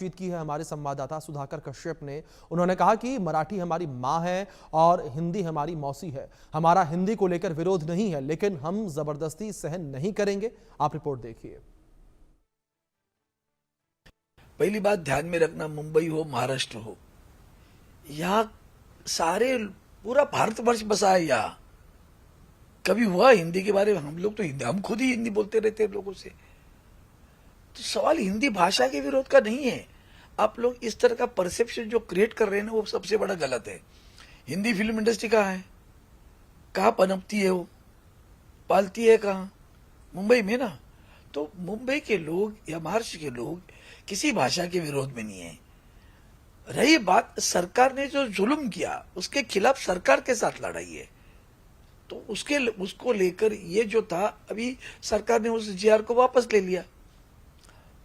बातचीत की है हमारे संवाददाता सुधाकर कश्यप ने। उन्होंने कहा कि मराठी हमारी मां है और हिंदी हमारी मौसी है। हमारा हिंदी को लेकर विरोध नहीं है, लेकिन हम जबरदस्ती सहन नहीं करेंगे। आप रिपोर्ट देखिए। पहली बात ध्यान में रखना, मुंबई हो महाराष्ट्र हो, यहाँ सारे पूरा भारतवर्ष बसा है। यहाँ कभी हुआ हिंदी के बारे में? हम लोग तो हिंदी, हम खुद ही हिंदी बोलते रहते हैं लोगों से। तो सवाल हिंदी भाषा के विरोध का नहीं है। आप लोग इस तरह का परसेप्शन जो क्रिएट कर रहे हैं ना, वो सबसे बड़ा गलत है। हिंदी फिल्म इंडस्ट्री कहाँ है? कहाँ पनपती है? वो पालती है कहाँ? मुंबई में ना। तो मुंबई के लोग या महाराष्ट्र के लोग किसी भाषा के विरोध में नहीं है। रही बात सरकार ने जो जुल्म किया, उसके खिलाफ सरकार के साथ लड़ाई है। तो उसको लेकर ये जो था, अभी सरकार ने उस जीआर को वापस ले लिया।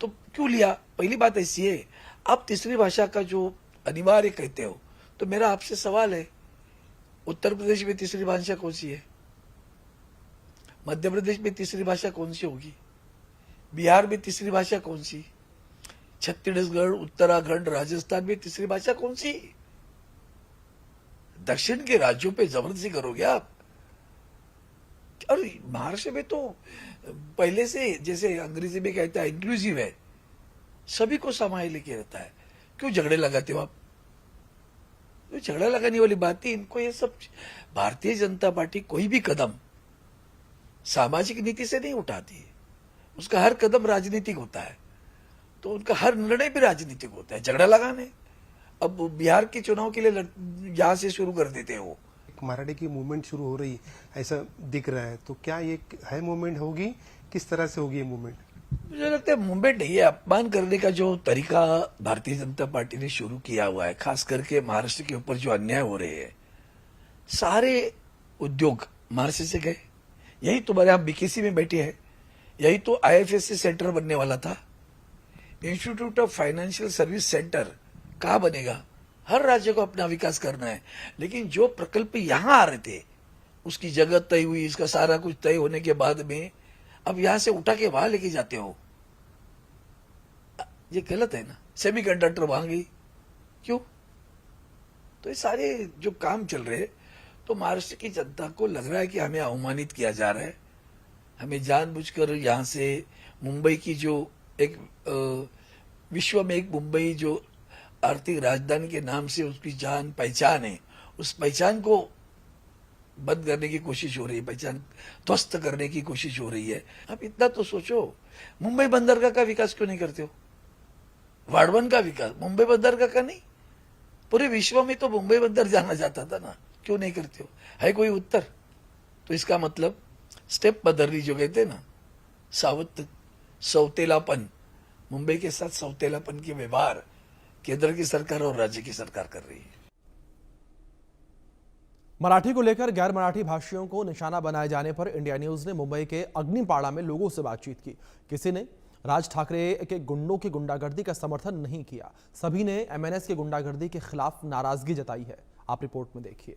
तो क्यों लिया? पहली बात ऐसी है, आप तीसरी भाषा का जो अनिवार्य कहते हो, तो मेरा आपसे सवाल है, उत्तर प्रदेश में तीसरी भाषा कौन सी है? मध्य प्रदेश में तीसरी भाषा कौन सी होगी? बिहार में तीसरी भाषा कौन सी? छत्तीसगढ़, उत्तराखंड, राजस्थान में तीसरी भाषा कौन सी? दक्षिण के राज्यों पे जबरदस्ती करोगे आप? और महाराष्ट्र में तो पहले से, जैसे अंग्रेजी में कहता है, इंक्लूसिव है, सभी को समाये लेके रहता है। क्यों झगड़े लगाते हो आप? तो झगड़ा लगाने वाली बात ही इनको, ये सब। भारतीय जनता पार्टी कोई भी कदम सामाजिक नीति से नहीं उठाती है। उसका हर कदम राजनीतिक होता है। तो उनका हर निर्णय भी राजनीतिक होता है, झगड़ा लगाने। अब बिहार के चुनाव के लिए यहां से शुरू कर देते हो। मराठी की मूवमेंट शुरू हो रही ऐसा दिख रहा है, तो क्या ये है मूवमेंट होगी? किस तरह से होगी ये मूवमेंट? मुझे लगता है मूवमेंट नहीं है, अपमान करने का जो तरीका भारतीय जनता पार्टी ने शुरू किया हुआ है, खास करके महाराष्ट्र के ऊपर जो अन्याय हो रहे हैं। सारे उद्योग महाराष्ट्र से गए। यही तुम्हारे यहाँ बीकेसी में बैठे हैं, यही तो आईएफएससी सेंटर बनने वाला था। Institute of financial service centre कहाँ बनेगा? हर राज्य को अपना विकास करना है, लेकिन जो प्रकल्प यहां आ रहे थे, उसकी जगह तय हुई, इसका सारा कुछ तय होने के बाद में अब यहां से उठा के वहां लेके जाते हो। ये गलत है ना। सेमीकंडक्टर वहां गई, क्यों? तो ये सारे जो काम चल रहे, तो महाराष्ट्र की जनता को लग रहा है कि हमें अवमानित किया जा रहा है। हमें जानबूझकर यहां से मुंबई की जो एक विश्व में एक मुंबई जो आर्थिक राजधानी के नाम से उसकी जान पहचान है, उस पहचान को बंद करने की कोशिश हो रही है, पहचान ध्वस्त करने की कोशिश हो रही है। आप इतना तो सोचो, मुंबई बंदरगाह का विकास क्यों नहीं करते हो? वाड़वन का विकास मुंबई बंदरगाह का नहीं, पूरे विश्व में तो मुंबई बंदर जाना जाता था ना, क्यों नहीं करते हो? है कोई उत्तर? तो इसका मतलब स्टेप मदरली जो कहते हैं ना, सौतेलापन, मुंबई के साथ सौतेलापन के व्यवहार केंद्र की सरकार और राज्य की सरकार कर रही है। मराठी को लेकर गैर मराठी भाषियों को निशाना बनाए जाने पर इंडिया न्यूज ने मुंबई के अग्निपाड़ा में लोगों से बातचीत की। किसी ने राज ठाकरे के गुंडों की गुंडागर्दी का समर्थन नहीं किया। सभी ने एमएनएस के गुंडागर्दी के खिलाफ नाराजगी जताई है। आप रिपोर्ट में देखिए।